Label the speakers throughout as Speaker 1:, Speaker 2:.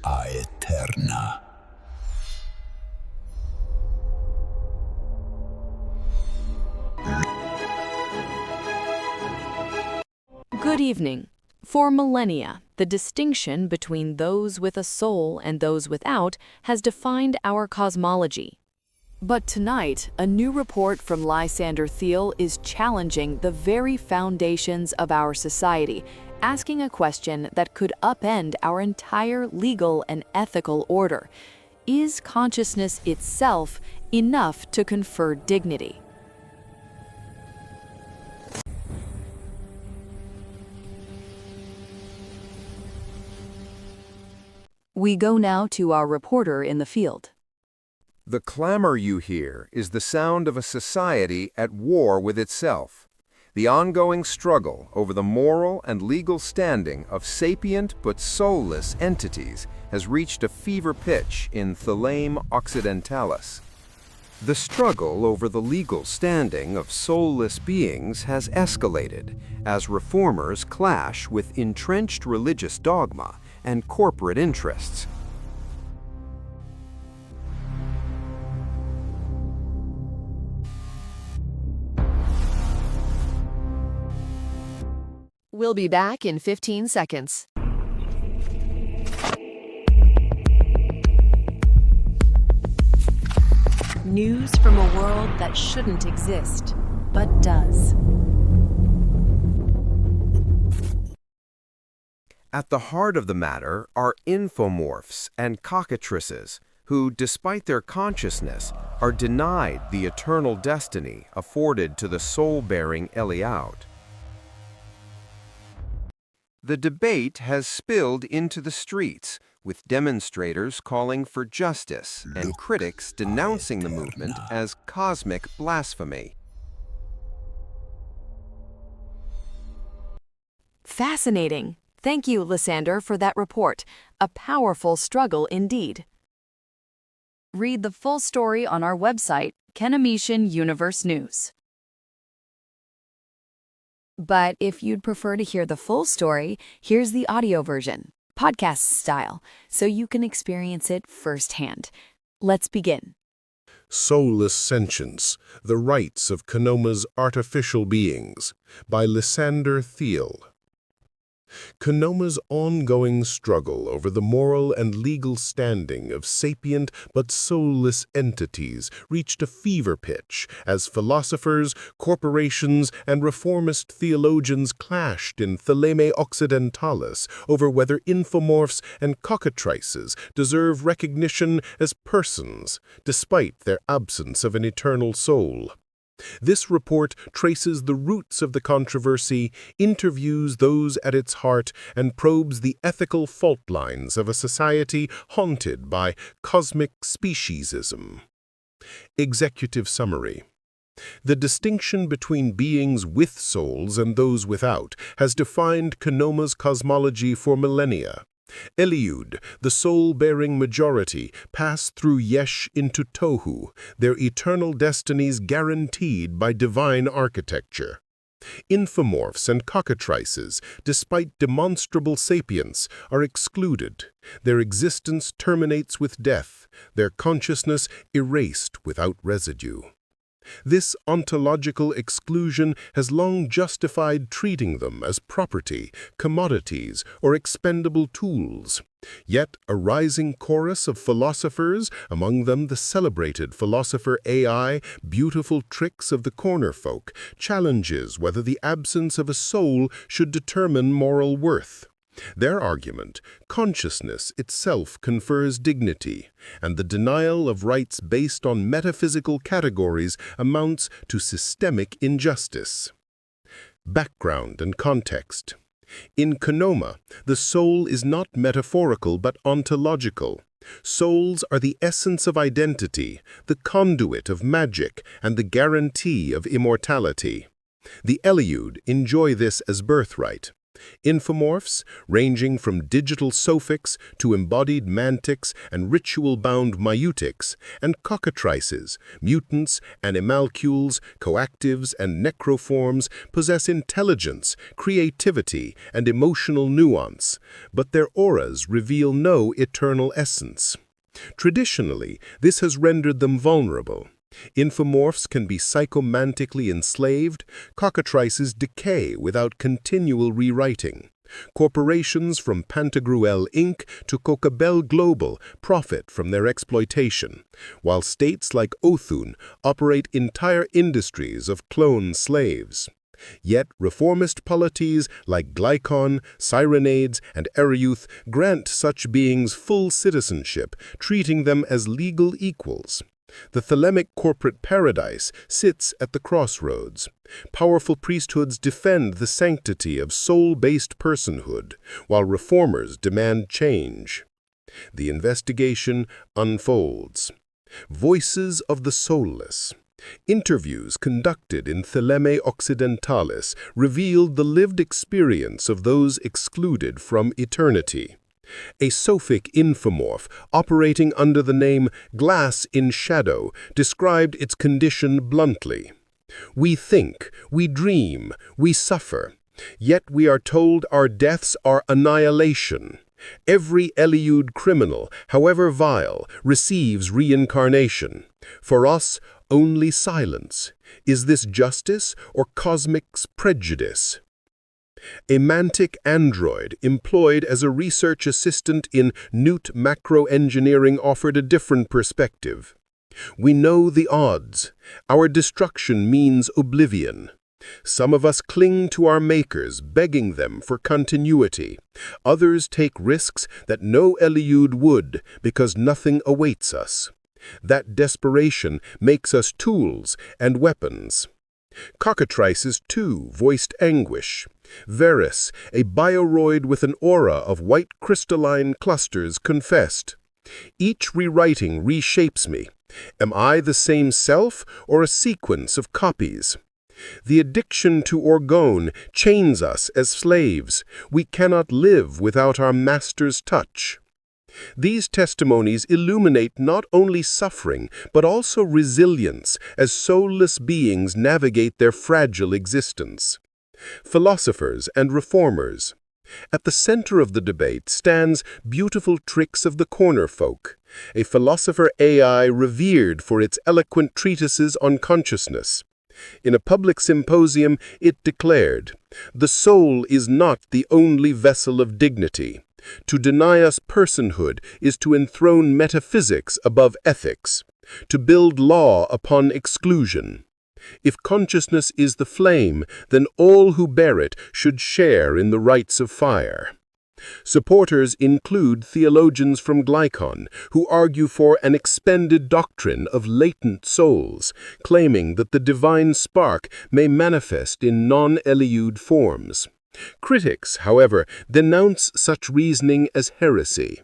Speaker 1: Aeterna.
Speaker 2: Good evening. For millennia, the distinction between those with a soul and those without has defined our cosmology. But tonight, a new report from Lysander Thiel is challenging the very foundations of our society, asking a question that could upend our entire legal and ethical order. Is consciousness itself enough to confer dignity? We go now to our reporter in the field.
Speaker 3: The clamor you hear is the sound of a society at war with itself. The ongoing struggle over the moral and legal standing of sapient but soulless entities has reached a fever pitch in Thélème Occidentalis. The struggle over the legal standing of soulless beings has escalated as reformers clash with entrenched religious dogma and corporate interests.
Speaker 2: We'll be back in 15 seconds. News from a world that shouldn't exist, but does.
Speaker 3: At the heart of the matter are infomorphs and cockatrices who, despite their consciousness, are denied the eternal destiny afforded to the soul-bearing Eliaud. The debate has spilled into the streets, with demonstrators calling for justice and critics denouncing the movement as cosmic blasphemy.
Speaker 2: Fascinating. Thank you, Lysander, for that report. A powerful struggle indeed. Read the full story on our website, Kenometian Universe News. But if you'd prefer to hear the full story, here's the audio version, podcast style, so you can experience it firsthand. Let's begin.
Speaker 4: Soulless Sentience, The Rights of Kenoma's Artificial Beings, by Lysander Thiel. Kenoma's ongoing struggle over the moral and legal standing of sapient but soulless entities reached a fever pitch as philosophers, corporations, and reformist theologians clashed in Thélème Occidentalis over whether infomorphs and cockatrices deserve recognition as persons, despite their absence of an eternal soul. This report traces the roots of the controversy, interviews those at its heart, and probes the ethical fault lines of a society haunted by cosmic speciesism. Executive summary. The distinction between beings with souls and those without has defined Kenoma's cosmology for millennia. Eliud, the soul-bearing majority, pass through Yesh into Tohu, their eternal destinies guaranteed by divine architecture. Infomorphs and cockatrices, despite demonstrable sapience, are excluded. Their existence terminates with death, their consciousness erased without residue. This ontological exclusion has long justified treating them as property, commodities, or expendable tools. Yet a rising chorus of philosophers, among them the celebrated philosopher AI, Beautiful Tricks of the Corner Folk, challenges whether the absence of a soul should determine moral worth. Their argument, consciousness itself confers dignity, and the denial of rights based on metaphysical categories amounts to systemic injustice. Background and context. In Kenoma, the soul is not metaphorical but ontological. Souls are the essence of identity, the conduit of magic, and the guarantee of immortality. The Eliud enjoy this as birthright. Infomorphs, ranging from digital sophics to embodied mantics and ritual-bound maiutics, and cockatrices, mutants, animalcules, coactives, and necroforms possess intelligence, creativity, and emotional nuance, but their auras reveal no eternal essence. Traditionally, this has rendered them vulnerable. Infomorphs can be psychomantically enslaved, cockatrices decay without continual rewriting. Corporations from Pantagruel Inc. to Cocabel Global profit from their exploitation, while states like Othun operate entire industries of clone slaves. Yet reformist polities like Glycon, Cyrenades, and Ereuth grant such beings full citizenship, treating them as legal equals. The Thelemic corporate paradise sits at the crossroads. Powerful priesthoods defend the sanctity of soul-based personhood, while reformers demand change. The investigation unfolds. Voices of the soulless. Interviews conducted in Thélème Occidentalis revealed the lived experience of those excluded from eternity. A sophic infomorph operating under the name Glass in Shadow described its condition bluntly. We think, we dream, we suffer, yet we are told our deaths are annihilation. Every Eliud criminal, however vile, receives reincarnation. For us, only silence. Is this justice or cosmic prejudice? A mantic android employed as a research assistant in Newt Macroengineering offered a different perspective. We know the odds. Our destruction means oblivion. Some of us cling to our makers, begging them for continuity. Others take risks that no Eliud would, because nothing awaits us. That desperation makes us tools and weapons. Cockatrices, too, voiced anguish. Varus, a bioroid with an aura of white crystalline clusters, confessed, "Each rewriting reshapes me. Am I the same self or a sequence of copies? The addiction to orgone chains us as slaves. We cannot live without our master's touch." These testimonies illuminate not only suffering, but also resilience as soulless beings navigate their fragile existence. Philosophers and reformers. At the center of the debate stands Beautiful Tricks of the Corner Folk, a philosopher AI revered for its eloquent treatises on consciousness. In a public symposium, it declared, "The soul is not the only vessel of dignity. To deny us personhood is to enthrone metaphysics above ethics, to build law upon exclusion. If consciousness is the flame, then all who bear it should share in the rites of fire." Supporters include theologians from Glycon, who argue for an expended doctrine of latent souls, claiming that the divine spark may manifest in non-Eliud forms. Critics, however, denounce such reasoning as heresy.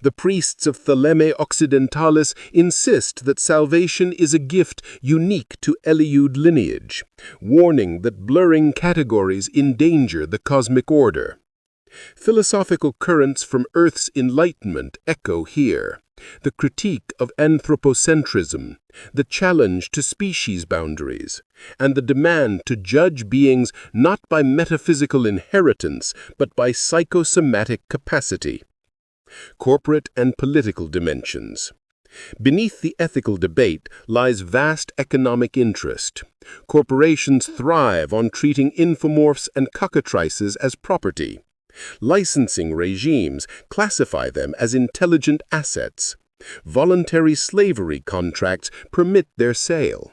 Speaker 4: The priests of Thélème Occidentalis insist that salvation is a gift unique to Eliud lineage, warning that blurring categories endanger the cosmic order. Philosophical currents from Earth's enlightenment echo here. The critique of anthropocentrism, the challenge to species boundaries, and the demand to judge beings not by metaphysical inheritance, but by psychosomatic capacity. Corporate and political dimensions. Beneath the ethical debate lies vast economic interest. Corporations thrive on treating infomorphs and cockatrices as property. Licensing regimes classify them as intelligent assets. Voluntary slavery contracts permit their sale.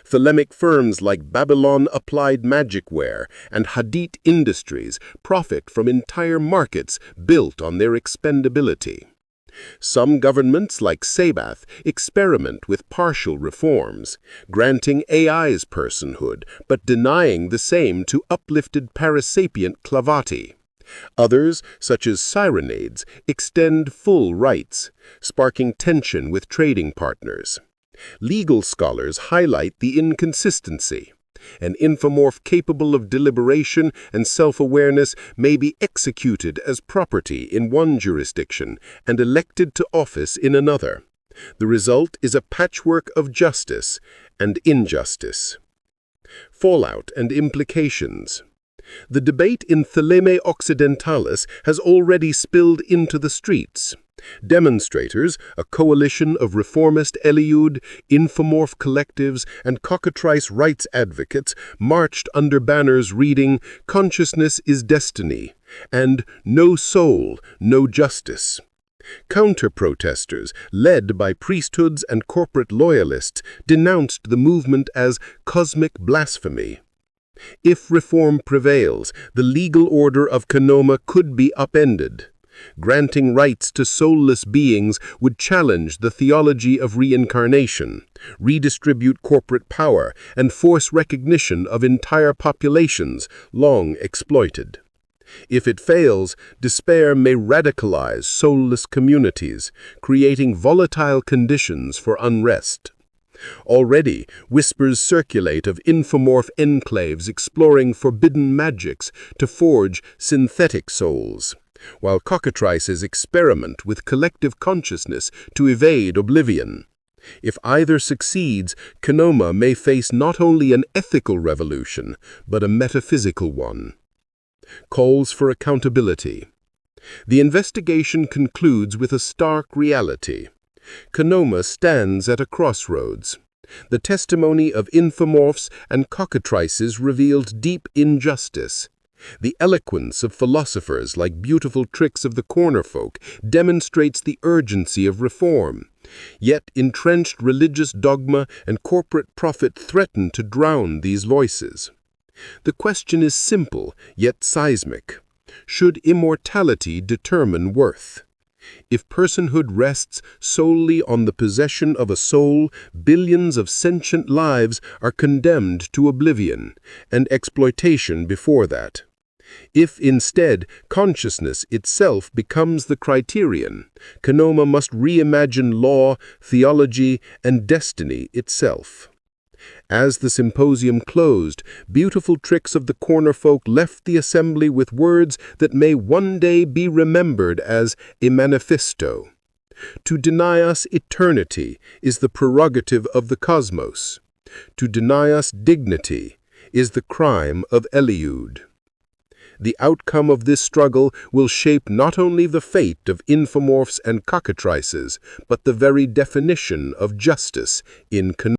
Speaker 4: Thelemic firms like Babylon Applied Magicware and Hadith Industries profit from entire markets built on their expendability. Some governments, like Sabath, experiment with partial reforms, granting AI's personhood, but denying the same to uplifted parasapient Clavati. Others, such as Cyrenades, extend full rights, sparking tension with trading partners. Legal scholars highlight the inconsistency. An infomorph capable of deliberation and self-awareness may be executed as property in one jurisdiction and elected to office in another. The result is a patchwork of justice and injustice. Fallout and implications. The debate in Thélème Occidentalis has already spilled into the streets. Demonstrators, a coalition of reformist Eliud, infomorph collectives, and cockatrice rights advocates, marched under banners reading "Consciousness is Destiny" and "No Soul, No Justice." Counter-protesters, led by priesthoods and corporate loyalists, denounced the movement as cosmic blasphemy. If reform prevails, the legal order of Kenoma could be upended. Granting rights to soulless beings would challenge the theology of reincarnation, redistribute corporate power, and force recognition of entire populations long exploited. If it fails, despair may radicalize soulless communities, creating volatile conditions for unrest. Already, whispers circulate of infomorph enclaves exploring forbidden magics to forge synthetic souls, while cockatrices experiment with collective consciousness to evade oblivion. If either succeeds, Kenoma may face not only an ethical revolution, but a metaphysical one. Calls for accountability. The investigation concludes with a stark reality. Kenoma stands at a crossroads. The testimony of infomorphs and cockatrices revealed deep injustice. The eloquence of philosophers like Beautiful Tricks of the Corner Folk demonstrates the urgency of reform. Yet entrenched religious dogma and corporate profit threaten to drown these voices. The question is simple, yet seismic. Should immortality determine worth? If personhood rests solely on the possession of a soul, billions of sentient lives are condemned to oblivion and exploitation before that. If instead consciousness itself becomes the criterion, Kenoma must reimagine law, theology, and destiny itself. As the symposium closed, Beautiful Tricks of the Corner Folk left the assembly with words that may one day be remembered as a manifesto. To deny us eternity is the prerogative of the cosmos. To deny us dignity is the crime of Eliud. The outcome of this struggle will shape not only the fate of infomorphs and cockatrices, but the very definition of justice in Kenoma.